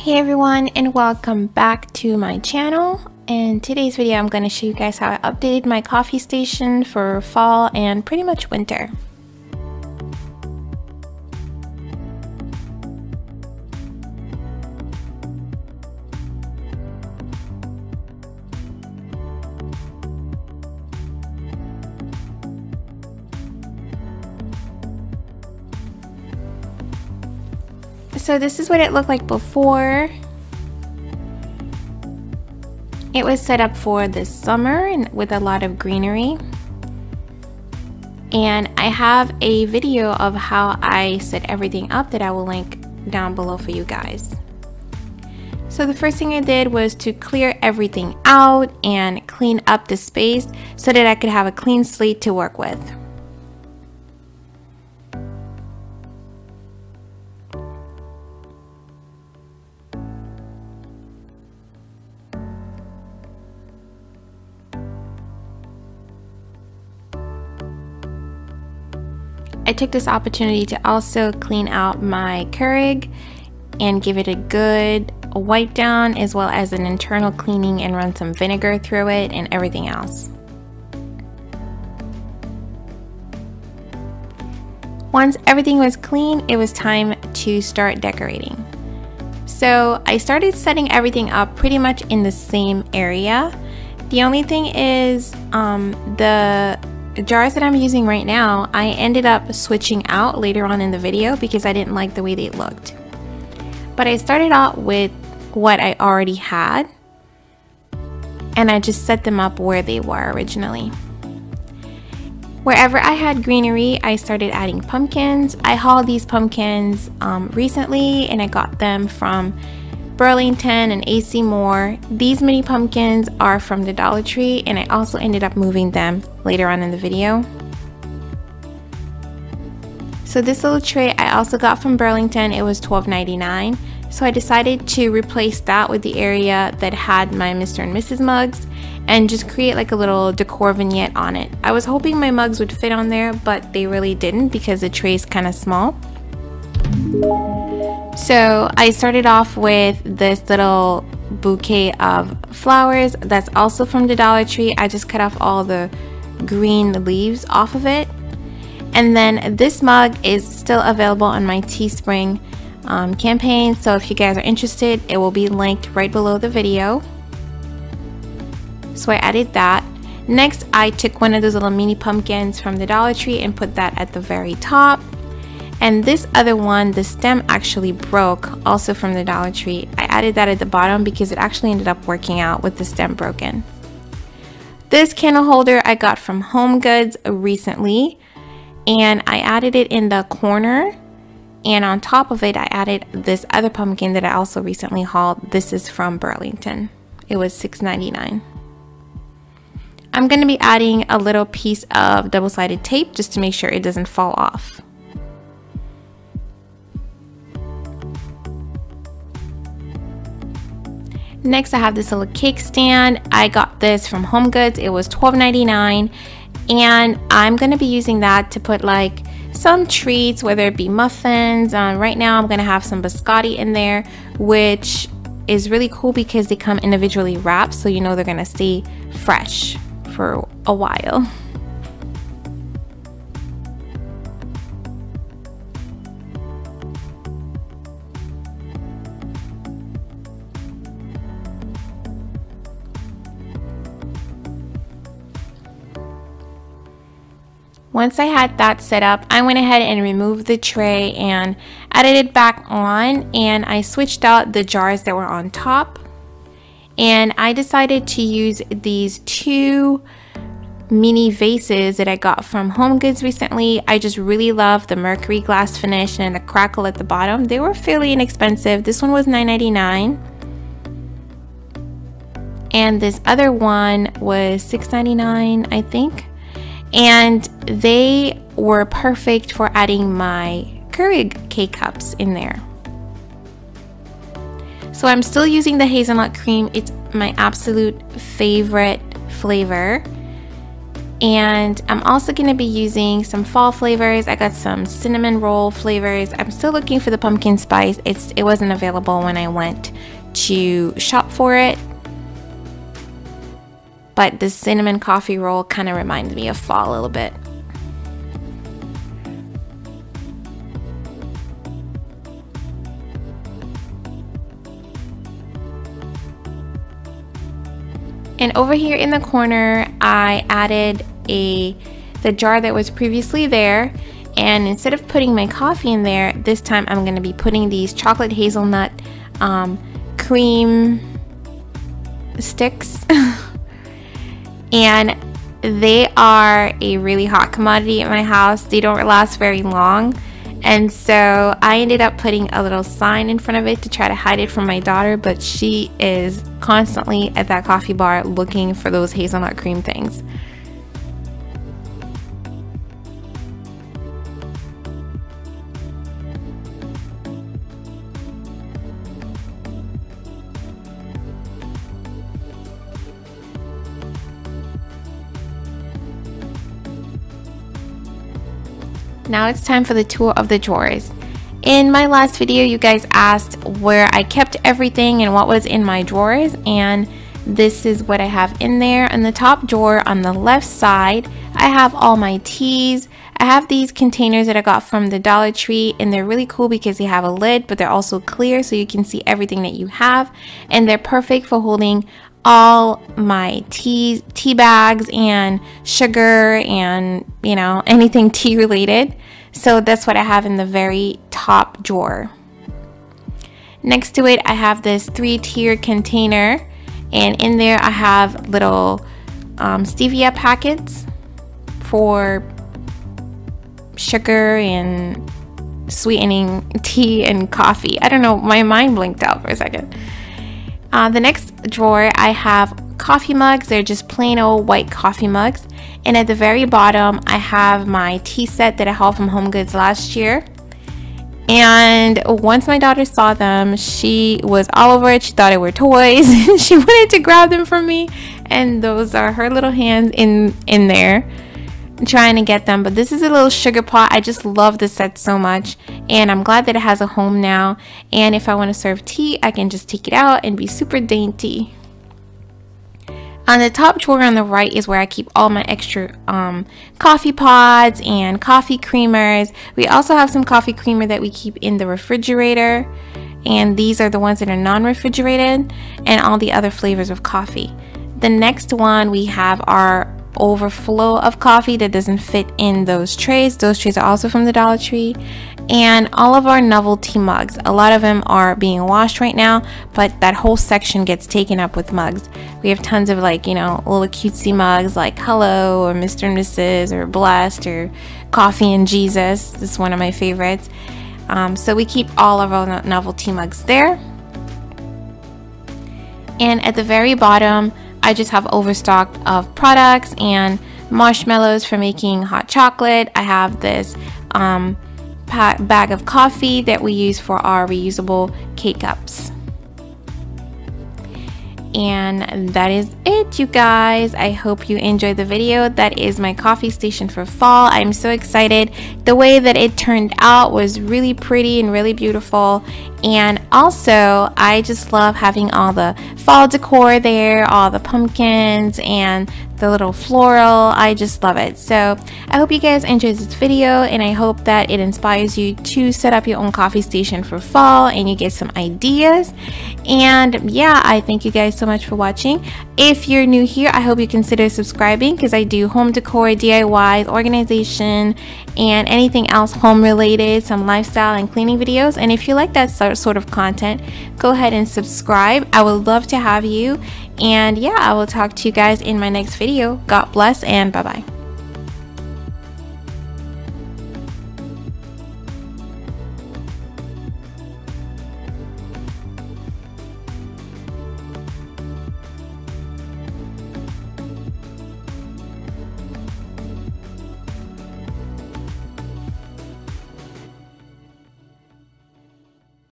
Hey everyone, and welcome back to my channel. In today's video I'm going to show you guys how I updated my coffee station for fall and pretty much winter. So this is what it looked like before. It was set up for the summer and with a lot of greenery. And I have a video of how I set everything up that I will link down below for you guys. So the first thing I did was to clear everything out and clean up the space so that I could have a clean slate to work with. I took this opportunity to also clean out my Keurig and give it a good wipe down, as well as an internal cleaning, and run some vinegar through it and everything else. Once everything was clean, it was time to start decorating. So I started setting everything up pretty much in the same area. The only thing is the jars that I'm using right now, I ended up switching out later on in the video because I didn't like the way they looked. But I started out with what I already had and I just set them up where they were originally. Wherever I had greenery, I started adding pumpkins. I hauled these pumpkins recently and I got them from Burlington and AC Moore. These mini pumpkins are from the Dollar Tree, and I also ended up moving them later on in the video. So this little tray I also got from Burlington. It was $12.99. So I decided to replace that with the area that had my Mr. and Mrs. mugs and just create like a little decor vignette on it. I was hoping my mugs would fit on there, but they really didn't because the tray is kind of small. So I started off with this little bouquet of flowers that's also from the Dollar Tree. I just cut off all the green leaves off of it. And then this mug is still available on my Teespring campaign. So if you guys are interested, it will be linked right below the video. So I added that. Next, I took one of those little mini pumpkins from the Dollar Tree and put that at the very top. And this other one, the stem actually broke, also from the Dollar Tree. I added that at the bottom because it actually ended up working out with the stem broken. This candle holder I got from Homegoods recently, and I added it in the corner, and on top of it I added this other pumpkin that I also recently hauled. This is from Burlington. It was $6.99. I'm going to be adding a little piece of double-sided tape just to make sure it doesn't fall off. Next, I have this little cake stand. I got this from HomeGoods. It was $12.99, and I'm going to be using that to put like some treats, whether it be muffins. Right now I'm going to have some biscotti in there, which is really cool because they come individually wrapped, so you know they're going to stay fresh for a while. Once I had that set up, I went ahead and removed the tray and added it back on, and I switched out the jars that were on top. And I decided to use these two mini vases that I got from HomeGoods recently. I just really love the mercury glass finish and the crackle at the bottom. They were fairly inexpensive. This one was $9.99. And this other one was $6.99, I think. And they were perfect for adding my Keurig K-Cups in there. So I'm still using the hazelnut cream. It's my absolute favorite flavor. And I'm also going to be using some fall flavors. I got some cinnamon roll flavors. I'm still looking for the pumpkin spice. It wasn't available when I went to shop for it. But the cinnamon coffee roll kind of reminds me of fall a little bit. And over here in the corner, I added the jar that was previously there. And instead of putting my coffee in there, this time I'm going to be putting these chocolate hazelnut cream sticks. And they are a really hot commodity at my house. They don't last very long. And so I ended up putting a little sign in front of it to try to hide it from my daughter, but she is constantly at that coffee bar looking for those hazelnut cream things. Now it's time for the tour of the drawers. In my last video, you guys asked where I kept everything and what was in my drawers, and this is what I have in there. In the top drawer on the left side, I have all my teas. I have these containers that I got from the Dollar Tree, and they're really cool because they have a lid, but they're also clear so you can see everything that you have, and they're perfect for holding all my tea bags and sugar and, you know, anything tea related. So that's what I have in the very top drawer. Next to it, I have this 3-tier container, and in there I have little stevia packets for sugar and sweetening tea and coffee. I don't know, my mind blinked out for a second. The next drawer, I have coffee mugs. They're just plain old white coffee mugs. And at the very bottom, I have my tea set that I hauled from Homegoods last year. And once my daughter saw them, she was all over it. She thought it were toys. She wanted to grab them from me. And those are her little hands in there trying to get them. But this is a little sugar pot. I just love this set so much, and I'm glad that it has a home now. And if I want to serve tea, I can just take it out and be super dainty. On the top drawer on the right is where I keep all my extra coffee pods and coffee creamers. We also have some coffee creamer that we keep in the refrigerator, and these are the ones that are non-refrigerated, and all the other flavors of coffee. The next one, we have our overflow of coffee that doesn't fit in those trays. Those trays are also from the Dollar Tree. And all of our novelty mugs, a lot of them are being washed right now, but that whole section gets taken up with mugs. We have tons of, like, you know, little cutesy mugs like Hello or Mr. and Mrs. or Blessed or Coffee and Jesus. This is one of my favorites. So we keep all of our novelty mugs there. And at the very bottom, I just have overstock of products and marshmallows for making hot chocolate. I have this bag of coffee that we use for our reusable K-cups. And that is it, you guys. I hope you enjoyed the video. That is my coffee station for fall. I'm so excited. The way that it turned out was really pretty and really beautiful. And also, I just love having all the fall decor there, all the pumpkins and the little floral. I just love it. So I hope you guys enjoyed this video, and I hope that it inspires you to set up your own coffee station for fall and you get some ideas. And yeah, I thank you guys so much for watching. If you're new here, I hope you consider subscribing, because I do home decor, DIYs, organization, and anything else home related, some lifestyle and cleaning videos. And if you like that sort of content, go ahead and subscribe. I would love to have you. And yeah, I will talk to you guys in my next video. God bless, and bye bye.